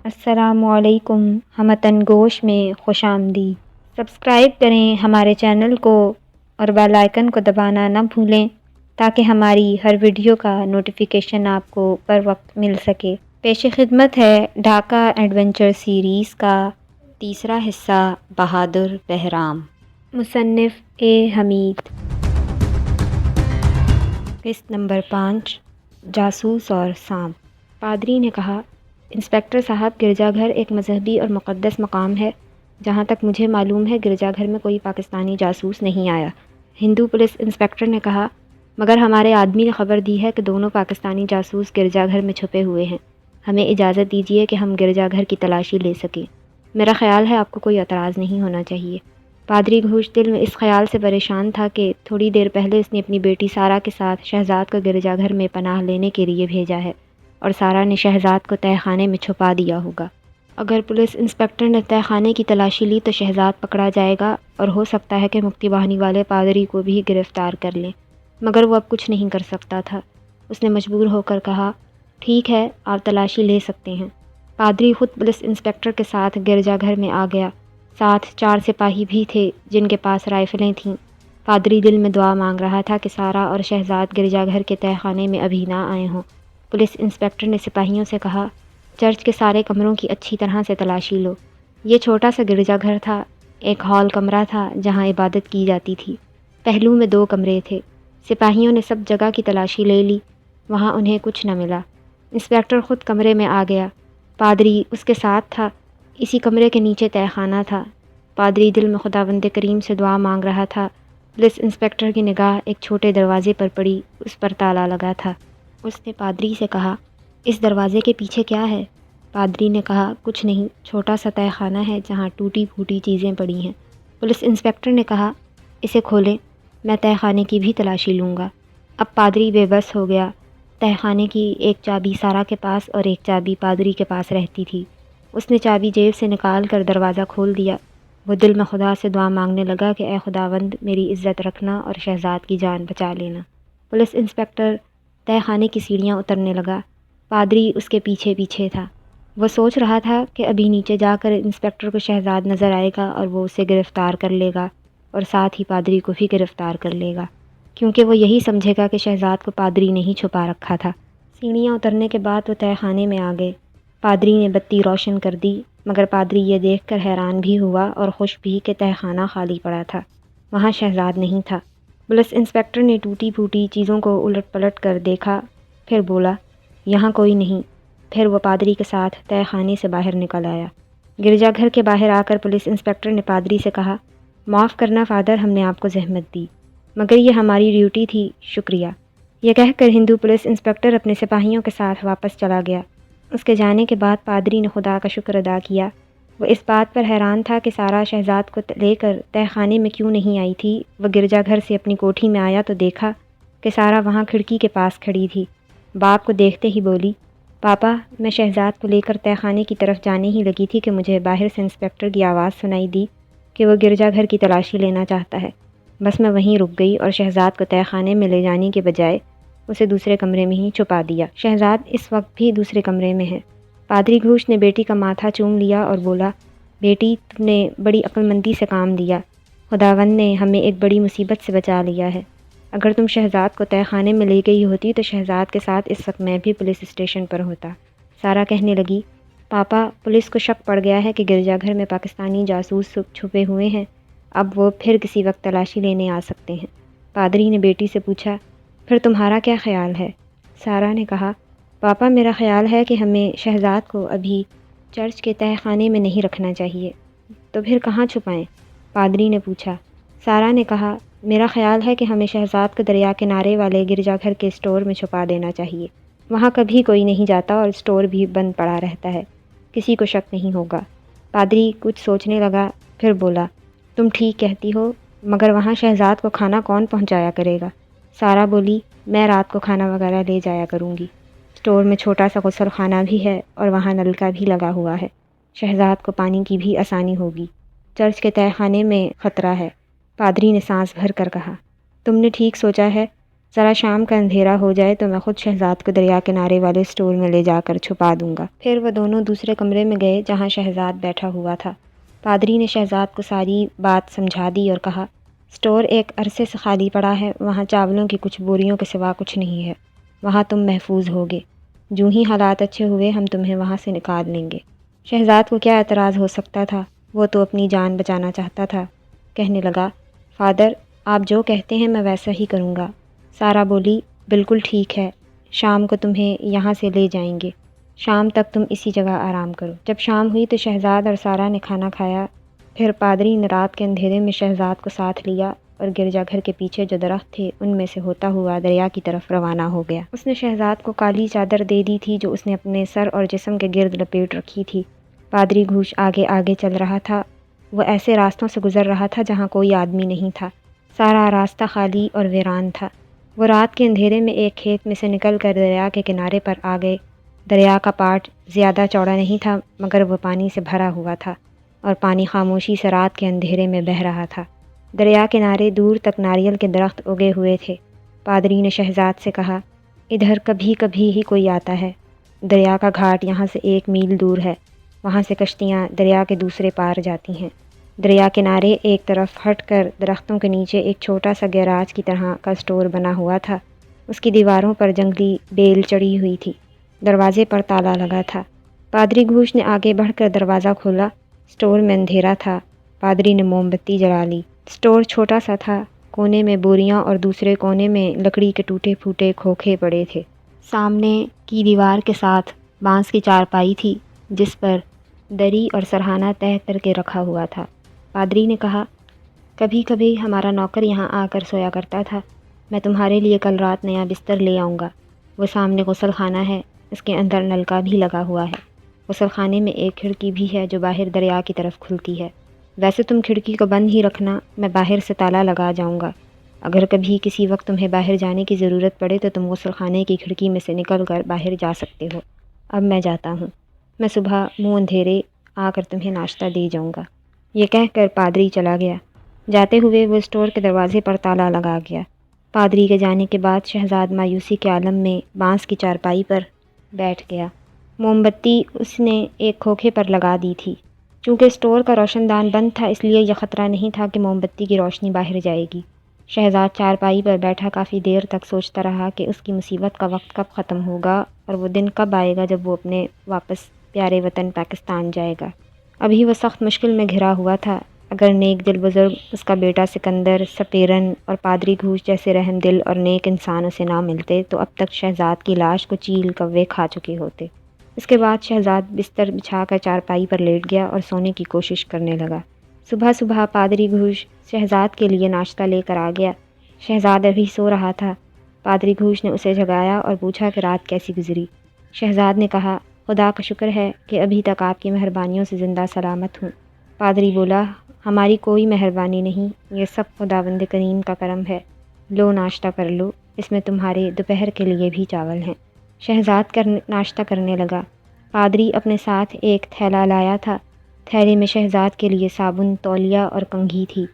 السلام علیکم ہمتن گوش میں خوش آمدید۔ سبسکرائب کریں ہمارے چینل کو اور بیل آئیکن کو دبانا نہ بھولیں تاکہ ہماری ہر ویڈیو کا نوٹیفیکیشن آپ کو پر وقت مل سکے۔ پیش خدمت ہے ڈھاکہ ایڈونچر سیریز کا تیسرا حصہ بہادر بہرام، مصنف اے حمید۔ قسط نمبر 5، جاسوس اور سانپ۔ پادری نے کہا، انسپکٹر صاحب، گرجا گھر ایک مذہبی اور مقدس مقام ہے۔ جہاں تک مجھے معلوم ہے گرجا گھر میں کوئی پاکستانی جاسوس نہیں آیا۔ ہندو پولیس انسپکٹر نے کہا، مگر ہمارے آدمی نے خبر دی ہے کہ 2 پاکستانی جاسوس گرجا گھر میں چھپے ہوئے ہیں۔ ہمیں اجازت دیجیے کہ ہم گرجا گھر کی تلاشی لے سکیں۔ میرا خیال ہے آپ کو کوئی اعتراض نہیں ہونا چاہیے۔ پادری گھوش دل میں اس خیال سے پریشان تھا کہ تھوڑی دیر پہلے اس نے اپنی بیٹی سارہ کے ساتھ شہزاد کو گرجا گھر میں پناہ لینے کے لیے بھیجا ہے اور سارہ نے شہزاد کو تہہ خانے میں چھپا دیا ہوگا۔ اگر پولیس انسپکٹر نے تہہ خانے کی تلاشی لی تو شہزاد پکڑا جائے گا اور ہو سکتا ہے کہ مکتی باہنی والے پادری کو بھی گرفتار کر لیں، مگر وہ اب کچھ نہیں کر سکتا تھا۔ اس نے مجبور ہو کر کہا، ٹھیک ہے، آپ تلاشی لے سکتے ہیں۔ پادری خود پولیس انسپکٹر کے ساتھ گرجا گھر میں آ گیا۔ ساتھ 4 سپاہی بھی تھے جن کے پاس رائفلیں تھیں۔ پادری دل میں دعا مانگ رہا تھا کہ سارہ اور شہزاد گرجا گھر کے تہہ خانے میں ابھی نہ آئے ہوں۔ پولیس انسپکٹر نے سپاہیوں سے کہا، چرچ کے سارے کمروں کی اچھی طرح سے تلاشی لو۔ یہ چھوٹا سا گرجا گھر تھا، ایک ہال کمرہ تھا جہاں عبادت کی جاتی تھی۔ پہلو میں 2 کمرے تھے۔ سپاہیوں نے سب جگہ کی تلاشی لے لی، وہاں انہیں کچھ نہ ملا۔ انسپکٹر خود کمرے میں آ گیا، پادری اس کے ساتھ تھا۔ اسی کمرے کے نیچے تہہ خانہ تھا۔ پادری دل میں خداوند کریم سے دعا مانگ رہا تھا۔ پولیس انسپکٹر کی نگاہ ایک چھوٹے دروازے پر پڑی، اس پر تالا لگا تھا۔ اس نے پادری سے کہا، اس دروازے کے پیچھے کیا ہے؟ پادری نے کہا، کچھ نہیں، چھوٹا سا تہہ خانہ ہے جہاں ٹوٹی پھوٹی چیزیں پڑی ہیں۔ پولیس انسپکٹر نے کہا، اسے کھولیں، میں تہہ خانے کی بھی تلاشی لوں گا۔ اب پادری بے بس ہو گیا۔ تہہ خانے کی ایک چابی سارہ کے پاس اور ایک چابی پادری کے پاس رہتی تھی۔ اس نے چابی جیب سے نکال کر دروازہ کھول دیا۔ وہ دل میں خدا سے دعا مانگنے لگا کہ اے خداوند، میری عزت رکھنا اور شہزاد کی جان بچا لینا۔ پولیس انسپکٹر تہہ خانے کی سیڑھیاں اترنے لگا۔ پادری اس کے پیچھے پیچھے تھا۔ وہ سوچ رہا تھا کہ ابھی نیچے جا کر انسپکٹر کو شہزاد نظر آئے گا اور وہ اسے گرفتار کر لے گا اور ساتھ ہی پادری کو بھی گرفتار کر لے گا، کیونکہ وہ یہی سمجھے گا کہ شہزاد کو پادری نے ہی چھپا رکھا تھا۔ سیڑھیاں اترنے کے بعد وہ تہہ خانے میں آ گئے۔ پادری نے بتی روشن کر دی، مگر پادری یہ دیکھ کر حیران بھی ہوا اور خوش بھی کہ تہہ خانہ خالی پڑا تھا، وہاں شہزاد نہیں تھا۔ پولیس انسپکٹر نے ٹوٹی پھوٹی چیزوں کو الٹ پلٹ کر دیکھا، پھر بولا، یہاں کوئی نہیں۔ پھر وہ پادری کے ساتھ تہہ خانے سے باہر نکل آیا۔ گرجا گھر کے باہر آ کر پولیس انسپکٹر نے پادری سے کہا، معاف کرنا فادر، ہم نے آپ کو زحمت دی، مگر یہ ہماری ڈیوٹی تھی، شکریہ۔ یہ کہہ کر ہندو پولیس انسپکٹر اپنے سپاہیوں کے ساتھ واپس چلا گیا۔ اس کے جانے کے بعد پادری نے خدا کا شکر ادا کیا۔ وہ اس بات پر حیران تھا کہ سارہ شہزاد کو لے کر تہہ خانے میں کیوں نہیں آئی تھی۔ وہ گرجا گھر سے اپنی کوٹھی میں آیا تو دیکھا کہ سارہ وہاں کھڑکی کے پاس کھڑی تھی۔ باپ کو دیکھتے ہی بولی، پاپا، میں شہزاد کو لے کر تہہ خانے کی طرف جانے ہی لگی تھی کہ مجھے باہر سے انسپکٹر کی آواز سنائی دی کہ وہ گرجا گھر کی تلاشی لینا چاہتا ہے۔ بس میں وہیں رک گئی اور شہزاد کو تہہ خانے میں لے جانے کے بجائے اسے دوسرے کمرے میں ہی چھپا دیا۔ شہزاد اس وقت بھی دوسرے کمرے میں ہے۔ پادری گھوش نے بیٹی کا ماتھا چوم لیا اور بولا، بیٹی، تم نے بڑی عقل مندی سے کام دیا۔ خداوند نے ہمیں ایک بڑی مصیبت سے بچا لیا ہے۔ اگر تم شہزاد کو تہہ خانے میں لے گئی ہوتی تو شہزاد کے ساتھ اس وقت میں بھی پولیس اسٹیشن پر ہوتا۔ سارہ کہنے لگی، پاپا، پولیس کو شک پڑ گیا ہے کہ گرجا گھر میں پاکستانی جاسوس چھپے ہوئے ہیں، اب وہ پھر کسی وقت تلاشی لینے آ سکتے ہیں۔ پادری نے بیٹی سے پوچھا، پھر تمہارا کیا خیال ہے؟ سارہ نے کہا، پاپا، میرا خیال ہے کہ ہمیں شہزاد کو ابھی چرچ کے تہہ خانے میں نہیں رکھنا چاہیے۔ تو پھر کہاں چھپائیں؟ پادری نے پوچھا۔ سارہ نے کہا، میرا خیال ہے کہ ہمیں شہزاد کو دریا کنارے والے گرجا گھر کے اسٹور میں چھپا دینا چاہیے۔ وہاں کبھی کوئی نہیں جاتا اور اسٹور بھی بند پڑا رہتا ہے، کسی کو شک نہیں ہوگا۔ پادری کچھ سوچنے لگا، پھر بولا، تم ٹھیک کہتی ہو، مگر وہاں شہزاد کو کھانا کون پہنچایا کرے گا؟ سارہ بولی، میں رات کو کھانا وغیرہ لے جایا کروں گی۔ اسٹور میں چھوٹا سا غسل خانہ بھی ہے اور وہاں نل کا بھی لگا ہوا ہے، شہزاد کو پانی کی بھی آسانی ہوگی۔ چرچ کے تہہ خانے میں خطرہ ہے۔ پادری نے سانس بھر کر کہا، تم نے ٹھیک سوچا ہے، ذرا شام کا اندھیرا ہو جائے تو میں خود شہزاد کو دریا کنارے والے اسٹور میں لے جا کر چھپا دوں گا۔ پھر وہ دونوں دوسرے کمرے میں گئے جہاں شہزاد بیٹھا ہوا تھا۔ پادری نے شہزاد کو ساری بات سمجھا دی اور کہا، اسٹور ایک عرصے سے خالی پڑا ہے، وہاں چاولوں کی کچھ بوریوں کے سوا کچھ نہیں ہے، وہاں تم محفوظ ہوگے، جو ہی حالات اچھے ہوئے ہم تمہیں وہاں سے نکال لیں گے۔ شہزاد کو کیا اعتراض ہو سکتا تھا، وہ تو اپنی جان بچانا چاہتا تھا۔ کہنے لگا، فادر آپ جو کہتے ہیں میں ویسا ہی کروں گا۔ سارا بولی، بالکل ٹھیک ہے، شام کو تمہیں یہاں سے لے جائیں گے، شام تک تم اسی جگہ آرام کرو۔ جب شام ہوئی تو شہزاد اور سارا نے کھانا کھایا، پھر پادری نے رات کے اندھیرے میں شہزاد کو ساتھ لیا اور گرجا گھر کے پیچھے جو درخت تھے ان میں سے ہوتا ہوا دریا کی طرف روانہ ہو گیا۔ اس نے شہزاد کو کالی چادر دے دی تھی جو اس نے اپنے سر اور جسم کے گرد لپیٹ رکھی تھی۔ پادری گھوش آگے آگے چل رہا تھا، وہ ایسے راستوں سے گزر رہا تھا جہاں کوئی آدمی نہیں تھا، سارا راستہ خالی اور ویران تھا۔ وہ رات کے اندھیرے میں ایک کھیت میں سے نکل کر دریا کے کنارے پر آ گئے۔ دریا کا پاٹ زیادہ چوڑا نہیں تھا مگر وہ پانی سے بھرا ہوا تھا اور پانی خاموشی سے رات کے اندھیرے میں بہہ رہا تھا۔ دریا کنارے دور تک ناریل کے درخت اگے ہوئے تھے۔ پادری نے شہزاد سے کہا، ادھر کبھی کبھی ہی کوئی آتا ہے، دریا کا گھاٹ یہاں سے 1 میل دور ہے، وہاں سے کشتیاں دریا کے دوسرے پار جاتی ہیں۔ دریا کنارے ایک طرف ہٹ کر درختوں کے نیچے ایک چھوٹا سا گیراج کی طرح کا اسٹور بنا ہوا تھا، اس کی دیواروں پر جنگلی بیل چڑھی ہوئی تھی، دروازے پر تالا لگا تھا۔ پادری گھوش نے آگے بڑھ کر دروازہ کھولا، اسٹور میں اندھیرا تھا۔ پادری نے موم بتی جلا لی۔ اسٹور چھوٹا سا تھا، کونے میں بوریاں اور دوسرے کونے میں لکڑی کے ٹوٹے پھوٹے کھوکھے پڑے تھے۔ سامنے کی دیوار کے ساتھ بانس کی چارپائی تھی جس پر دری اور سرہانہ تہہ کر کے رکھا ہوا تھا۔ پادری نے کہا، کبھی کبھی ہمارا نوکر یہاں آ کر سویا کرتا تھا، میں تمہارے لیے کل رات نیا بستر لے آؤں گا۔ وہ سامنے غسل خانہ ہے، اس کے اندر نلکا بھی لگا ہوا ہے، غسل خانے میں ایک کھڑکی بھی ہے جو باہر دریا کی طرف کھلتی ہے۔ ویسے تم کھڑکی کو بند ہی رکھنا، میں باہر سے تالا لگا جاؤں گا، اگر کبھی کسی وقت تمہیں باہر جانے کی ضرورت پڑے تو تم غسل خانے کی کھڑکی میں سے نکل کر باہر جا سکتے ہو۔ اب میں جاتا ہوں، میں صبح منہ اندھیرے آ کر تمہیں ناشتہ دے جاؤں گا۔ یہ کہہ کر پادری چلا گیا۔ جاتے ہوئے وہ اسٹور کے دروازے پر تالا لگا گیا۔ پادری کے جانے کے بعد شہزاد مایوسی کے عالم میں بانس کی چارپائی پر بیٹھ گیا۔ موم بتی اس نے ایک کھوکھے پر لگا دی تھی۔ چونکہ اسٹور کا روشن دان بند تھا اس لیے یہ خطرہ نہیں تھا کہ موم بتی کی روشنی باہر جائے گی۔ شہزاد چارپائی پر بیٹھا کافی دیر تک سوچتا رہا کہ اس کی مصیبت کا وقت کب ختم ہوگا اور وہ دن کب آئے گا جب وہ اپنے واپس پیارے وطن پاکستان جائے گا۔ ابھی وہ سخت مشکل میں گھرا ہوا تھا۔ اگر نیک دل بزرگ اس کا بیٹا سکندر، سپیرن اور پادری گھوش جیسے رحم دل اور نیک انسان اسے نہ ملتے تو اب تک شہزاد کی لاش کو چیل کوے کھا چکے ہوتے۔ اس کے بعد شہزاد بستر بچھا کر چارپائی پر لیٹ گیا اور سونے کی کوشش کرنے لگا۔ صبح صبح پادری گھوش شہزاد کے لیے ناشتہ لے کر آ گیا۔ شہزاد ابھی سو رہا تھا۔ پادری گھوش نے اسے جگایا اور پوچھا کہ رات کیسی گزری۔ شہزاد نے کہا، خدا کا شکر ہے کہ ابھی تک آپ کی مہربانیوں سے زندہ سلامت ہوں۔ پادری بولا، ہماری کوئی مہربانی نہیں، یہ سب خداوند کریم کا کرم ہے، لو ناشتہ کر لو، اس میں تمہارے دوپہر کے لیے بھی چاول ہیں۔ شہزاد ناشتہ کرنے لگا۔ پادری اپنے ساتھ ایک تھیلا لایا تھا، تھیلے میں شہزاد کے لیے صابن، تولیہ اور کنگھی تھی،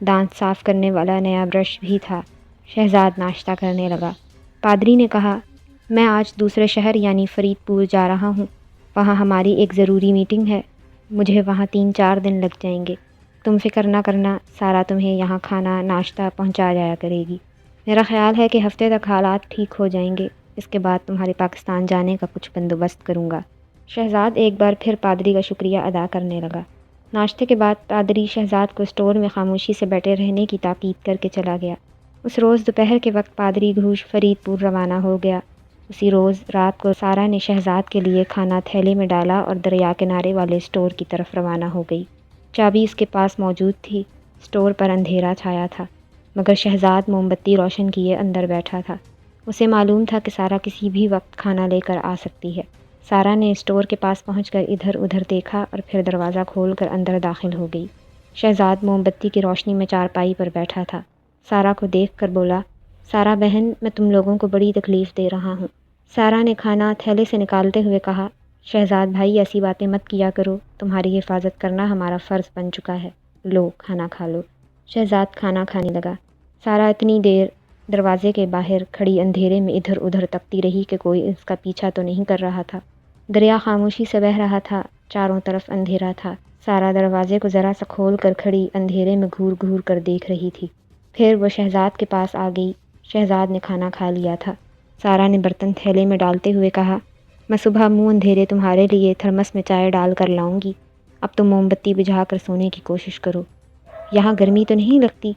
دانت صاف کرنے والا نیا برش بھی تھا۔ شہزاد ناشتہ کرنے لگا۔ پادری نے کہا، میں آج دوسرے شہر یعنی فرید پور جا رہا ہوں، وہاں ہماری ایک ضروری میٹنگ ہے، مجھے وہاں 3-4 دن لگ جائیں گے۔ تم فکر نہ کرنا، سارا تمہیں یہاں کھانا ناشتہ پہنچا جایا کرے گی۔ میرا خیال ہے کہ ہفتے تک حالات ٹھیک ہو جائیں گے، اس کے بعد تمہارے پاکستان جانے کا کچھ بندوبست کروں گا۔ شہزاد ایک بار پھر پادری کا شکریہ ادا کرنے لگا۔ ناشتے کے بعد پادری شہزاد کو اسٹور میں خاموشی سے بیٹھے رہنے کی تاکید کر کے چلا گیا۔ اس روز دوپہر کے وقت پادری گھوش فرید پور روانہ ہو گیا۔ اسی روز رات کو سارا نے شہزاد کے لیے کھانا تھیلے میں ڈالا اور دریا کنارے والے اسٹور کی طرف روانہ ہو گئی۔ چابی اس کے پاس موجود تھی۔ اسٹور پر اندھیرا چھایا تھا مگر شہزاد موم بتی روشن کیے اندر بیٹھا تھا۔ اسے معلوم تھا کہ سارا کسی بھی وقت کھانا لے کر آ سکتی ہے۔ سارا نے اسٹور کے پاس پہنچ کر ادھر ادھر دیکھا اور پھر دروازہ کھول کر اندر داخل ہو گئی۔ شہزاد موم بتی کی روشنی میں چارپائی پر بیٹھا تھا۔ سارا کو دیکھ کر بولا، سارا بہن، میں تم لوگوں کو بڑی تکلیف دے رہا ہوں۔ سارا نے کھانا تھیلے سے نکالتے ہوئے کہا، شہزاد بھائی ایسی باتیں مت کیا کرو، تمہاری حفاظت کرنا ہمارا فرض بن چکا ہے، لو کھانا کھا لو۔ شہزاد کھانا کھانے لگا۔ سارا اتنی دیر دروازے کے باہر کھڑی اندھیرے میں ادھر ادھر تکتی رہی کہ کوئی اس کا پیچھا تو نہیں کر رہا تھا۔ دریا خاموشی سے بہہ رہا تھا، چاروں طرف اندھیرا تھا۔ سارا دروازے کو ذرا سا کھول کر کھڑی اندھیرے میں گھور گھور کر دیکھ رہی تھی۔ پھر وہ شہزاد کے پاس آ گئی۔ شہزاد نے کھانا کھا لیا تھا۔ سارا نے برتن تھیلے میں ڈالتے ہوئے کہا، میں صبح منہ اندھیرے تمہارے لیے تھرمس میں چائے ڈال کر لاؤں گی، اب تم موم بتی بجھا کر سونے کی کوشش کرو۔ یہاں گرمی تو نہیں لگتی؟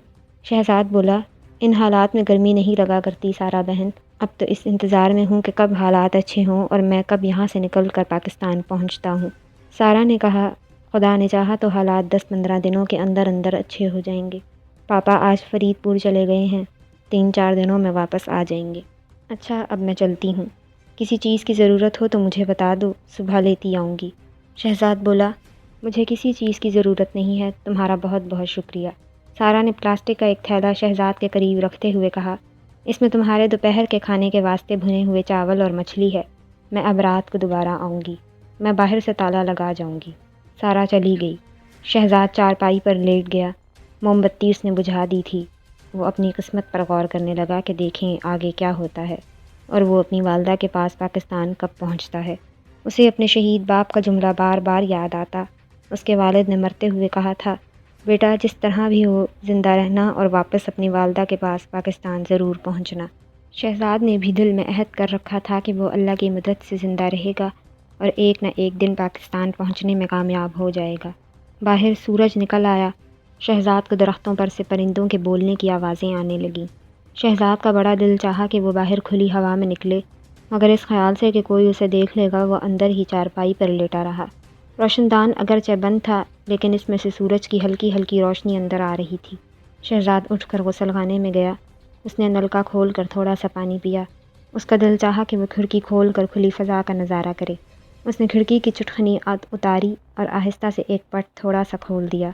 شہزاد بولا، ان حالات میں گرمی نہیں لگا کرتی سارا بہن، اب تو اس انتظار میں ہوں کہ کب حالات اچھے ہوں اور میں کب یہاں سے نکل کر پاکستان پہنچتا ہوں۔ سارا نے کہا، خدا نے چاہا تو حالات 10-15 دنوں کے اندر اندر اچھے ہو جائیں گے۔ پاپا آج فرید پور چلے گئے ہیں، 3-4 دنوں میں واپس آ جائیں گے۔ اچھا اب میں چلتی ہوں، کسی چیز کی ضرورت ہو تو مجھے بتا دو، صبح لیتی آؤں گی۔ شہزاد بولا، مجھے کسی چیز کی ضرورت نہیں ہے، تمہارا بہت بہت شکریہ۔ سارا نے پلاسٹک کا ایک تھیلا شہزاد کے قریب رکھتے ہوئے کہا، اس میں تمہارے دوپہر کے کھانے کے واسطے بھنے ہوئے چاول اور مچھلی ہے، میں اب رات کو دوبارہ آؤں گی، میں باہر سے تالا لگا جاؤں گی۔ سارا چلی گئی۔ شہزاد چارپائی پر لیٹ گیا۔ موم بتی اس نے بجھا دی تھی۔ وہ اپنی قسمت پر غور کرنے لگا کہ دیکھیں آگے کیا ہوتا ہے، اور وہ اپنی والدہ کے پاس پاکستان کب پہنچتا ہے۔ اسے اپنے شہید باپ کا جملہ بار بار یاد آتا۔ اس کے والد نے مرتے ہوئے کہا تھا، بیٹا جس طرح بھی ہو زندہ رہنا اور واپس اپنی والدہ کے پاس پاکستان ضرور پہنچنا۔ شہزاد نے بھی دل میں عہد کر رکھا تھا کہ وہ اللہ کی مدد سے زندہ رہے گا اور ایک نہ ایک دن پاکستان پہنچنے میں کامیاب ہو جائے گا۔ باہر سورج نکل آیا۔ شہزاد کو درختوں پر سے پرندوں کے بولنے کی آوازیں آنے لگیں۔ شہزاد کا بڑا دل چاہا کہ وہ باہر کھلی ہوا میں نکلے، مگر اس خیال سے کہ کوئی اسے دیکھ لے گا وہ اندر ہی چارپائی پر لیٹا رہا۔ روشن دان اگرچہ بند تھا لیکن اس میں سے سورج کی ہلکی ہلکی روشنی اندر آ رہی تھی۔ شہزاد اٹھ کر غسل خانے میں گیا۔ اس نے نل کا کھول کر تھوڑا سا پانی پیا۔ اس کا دل چاہا کہ وہ کھڑکی کھول کر کھلی فضا کا نظارہ کرے۔ اس نے کھڑکی کی چٹخنی اتاری اور آہستہ سے ایک پٹ تھوڑا سا کھول دیا۔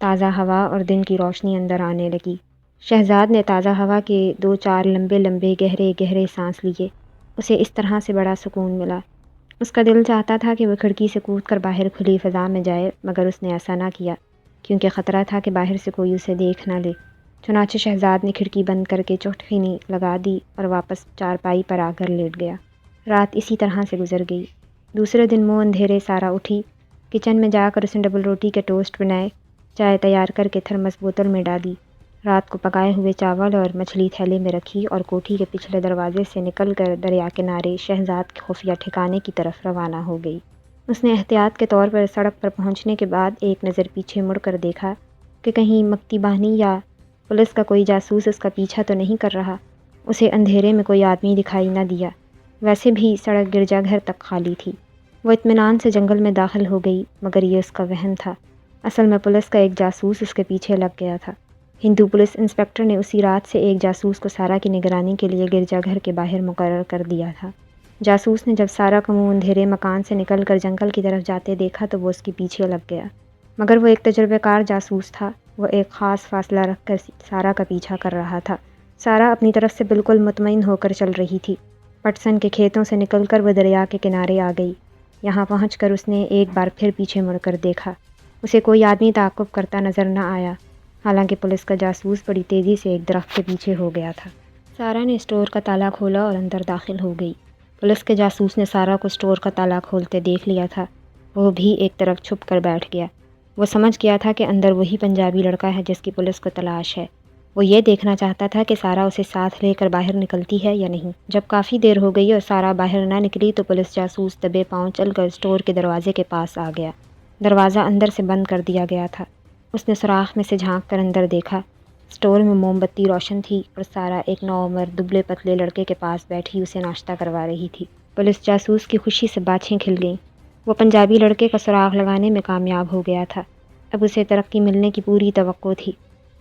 تازہ ہوا اور دن کی روشنی اندر آنے لگی۔ شہزاد نے تازہ ہوا کے 2-4 لمبے لمبے گہرے گہرے سانس لیے۔ اسے اس طرح سے بڑا سکون ملا۔ اس کا دل چاہتا تھا کہ وہ کھڑکی سے کود کر باہر کھلی فضا میں جائے، مگر اس نے ایسا نہ کیا کیونکہ خطرہ تھا کہ باہر سے کوئی اسے دیکھ نہ لے۔ چنانچہ شہزاد نے کھڑکی بند کر کے چٹخنی لگا دی اور واپس چارپائی پر آ کر لیٹ گیا۔ رات اسی طرح سے گزر گئی۔ دوسرے دن منہ اندھیرے سارا اٹھی۔ کچن میں جا کر اس نے ڈبل روٹی کے ٹوسٹ بنائے، چائے تیار کر کے تھرمس بوتل میں ڈالی، رات کو پکائے ہوئے چاول اور مچھلی تھیلے میں رکھی اور کوٹھی کے پچھلے دروازے سے نکل کر دریا کنارے شہزاد کے خفیہ ٹھکانے کی طرف روانہ ہو گئی۔ اس نے احتیاط کے طور پر سڑک پر پہنچنے کے بعد ایک نظر پیچھے مڑ کر دیکھا کہ کہیں مکتی بانی یا پولیس کا کوئی جاسوس اس کا پیچھا تو نہیں کر رہا۔ اسے اندھیرے میں کوئی آدمی دکھائی نہ دیا۔ ویسے بھی سڑک گرجا گھر تک خالی تھی۔ وہ اطمینان سے جنگل میں داخل ہو گئی، مگر یہ اس کا وہم تھا۔ اصل میں پولیس کا ایک جاسوس اس کے پیچھے لگ گیا تھا۔ ہندو پولیس انسپکٹر نے اسی رات سے ایک جاسوس کو سارا کی نگرانی کے لیے گرجا گھر کے باہر مقرر کر دیا تھا۔ جاسوس نے جب سارا کو منہ اندھیرے مکان سے نکل کر جنگل کی طرف جاتے دیکھا تو وہ اس کے پیچھے لگ گیا، مگر وہ ایک تجربہ کار جاسوس تھا۔ وہ ایک خاص فاصلہ رکھ کر سارا کا پیچھا کر رہا تھا۔ سارا اپنی طرف سے بالکل مطمئن ہو کر چل رہی تھی۔ پٹسن کے کھیتوں سے نکل کر وہ دریا کے کنارے آ گئی۔ یہاں پہنچ کر اس نے ایک بار پھر پیچھے مڑ کر دیکھا۔ اسے کوئی آدمی تعاقب کرتا نظر نہ آیا، حالانکہ پولیس کا جاسوس بڑی تیزی سے ایک درخت کے پیچھے ہو گیا تھا۔ سارا نے اسٹور کا تالا کھولا اور اندر داخل ہو گئی۔ پولیس کے جاسوس نے سارا کو اسٹور کا تالا کھولتے دیکھ لیا تھا۔ وہ بھی ایک طرف چھپ کر بیٹھ گیا۔ وہ سمجھ گیا تھا کہ اندر وہی پنجابی لڑکا ہے جس کی پولیس کو تلاش ہے۔ وہ یہ دیکھنا چاہتا تھا کہ سارا اسے ساتھ لے کر باہر نکلتی ہے یا نہیں۔ جب کافی دیر ہو گئی اور سارا باہر نہ نکلی تو پولیس جاسوس دبے پاؤں چل کر اسٹور کے دروازے کے پاس آ گیا۔ دروازہ اندر سے بند کر دیا گیا تھا۔ اس نے سوراخ میں سے جھانک کر اندر دیکھا۔ اسٹور میں موم بتی روشن تھی اور سارا ایک نوعمر دبلے پتلے لڑکے کے پاس بیٹھی اسے ناشتہ کروا رہی تھی۔ پولیس جاسوس کی خوشی سے باچھیں کھل گئیں۔ وہ پنجابی لڑکے کا سراغ لگانے میں کامیاب ہو گیا تھا۔ اب اسے ترقی ملنے کی پوری توقع تھی۔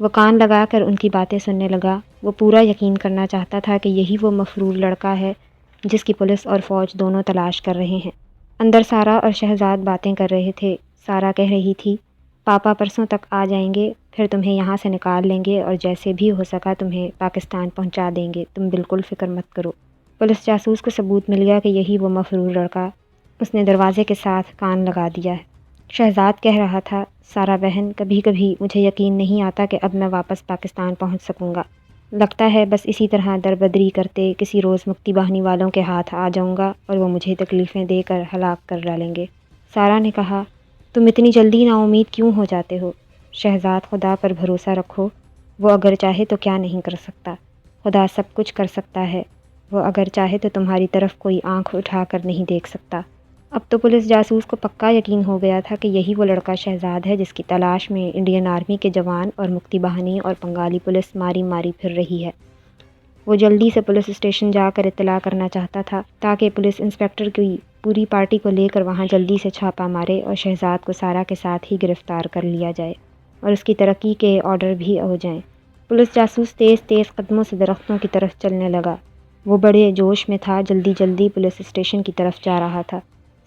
وہ کان لگا کر ان کی باتیں سننے لگا۔ وہ پورا یقین کرنا چاہتا تھا کہ یہی وہ مفرور لڑکا ہے جس کی پولیس اور فوج دونوں تلاش کر رہے ہیں۔ اندر سارا اور شہزاد باتیں کر رہے تھے۔ سارا کہہ رہی تھی، پاپا پرسوں تک آ جائیں گے، پھر تمہیں یہاں سے نکال لیں گے اور جیسے بھی ہو سکا تمہیں پاکستان پہنچا دیں گے، تم بالکل فکر مت کرو۔ پولیس جاسوس کو ثبوت مل گیا کہ یہی وہ مفرور لڑکا۔ اس نے دروازے کے ساتھ کان لگا دیا ہے۔ شہزاد کہہ رہا تھا، سارا بہن، کبھی کبھی مجھے یقین نہیں آتا کہ اب میں واپس پاکستان پہنچ سکوں گا۔ لگتا ہے بس اسی طرح دربدری کرتے کسی روز مکتی باہنی والوں کے ہاتھ آ جاؤں گا اور وہ مجھے تکلیفیں دے کر ہلاک کر ڈالیں گے۔ سارہ نے کہا، تم اتنی جلدی نا امید کیوں ہو جاتے ہو؟ شہزاد خدا پر بھروسہ رکھو، وہ اگر چاہے تو کیا نہیں کر سکتا؟ خدا سب کچھ کر سکتا ہے، وہ اگر چاہے تو تمہاری طرف کوئی آنکھ اٹھا کر نہیں دیکھ سکتا۔ اب تو پولیس جاسوس کو پکا یقین ہو گیا تھا کہ یہی وہ لڑکا شہزاد ہے جس کی تلاش میں انڈین آرمی کے جوان اور مکتی باہنی اور بنگالی پولیس ماری ماری پھر رہی ہے۔ وہ جلدی سے پولیس اسٹیشن جا کر اطلاع کرنا چاہتا تھا تاکہ پولیس انسپکٹر کی پوری پارٹی کو لے کر وہاں جلدی سے چھاپا مارے اور شہزاد کو سارہ کے ساتھ ہی گرفتار کر لیا جائے اور اس کی ترقی کے آرڈر بھی ہو جائیں۔ پولیس جاسوس تیز تیز قدموں سے درختوں کی طرف چلنے لگا۔ وہ بڑے جوش میں تھا، جلدی جلدی پولیس اسٹیشن کی طرف جا رہا تھا۔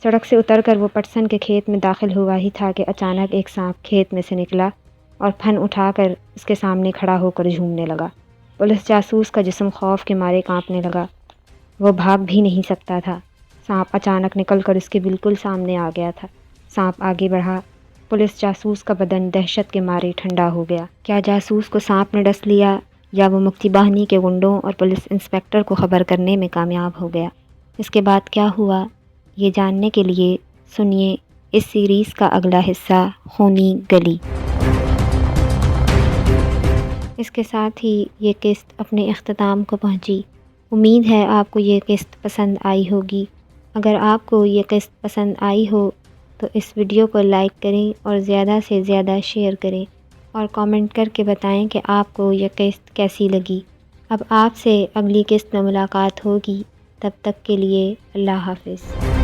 سڑک سے اتر کر وہ پٹسن کے کھیت میں داخل ہوا ہی تھا کہ اچانک ایک سانپ کھیت میں سے نکلا اور پھن اٹھا کر اس کے سامنے کھڑا ہو کر جھومنے لگا۔ پولیس جاسوس کا جسم خوف کے مارے کانپنے لگا۔ وہ بھاگ بھی نہیں سکتا تھا۔ سانپ اچانک نکل کر اس کے بالکل سامنے آ گیا تھا۔ سانپ آگے بڑھا۔ پولیس جاسوس کا بدن دہشت کے مارے ٹھنڈا ہو گیا۔ کیا جاسوس کو سانپ نے ڈس لیا یا وہ مکتی باہنی کے گنڈوں اور پولیس انسپکٹر کو خبر کرنے میں کامیاب ہو گیا؟ اس کے بعد کیا ہوا، یہ جاننے کے لیے سنیے اس سیریز کا اگلا حصہ، خونی گلی۔ اس کے ساتھ ہی یہ قسط اپنے اختتام کو پہنچی۔ امید ہے آپ کو یہ قسط پسند آئی ہوگی۔ اگر آپ کو یہ قسط پسند آئی ہو تو اس ویڈیو کو لائک کریں اور زیادہ سے زیادہ شیئر کریں اور کامنٹ کر کے بتائیں کہ آپ کو یہ قسط کیسی لگی۔ اب آپ سے اگلی قسط میں ملاقات ہوگی، تب تک کے لیے اللہ حافظ۔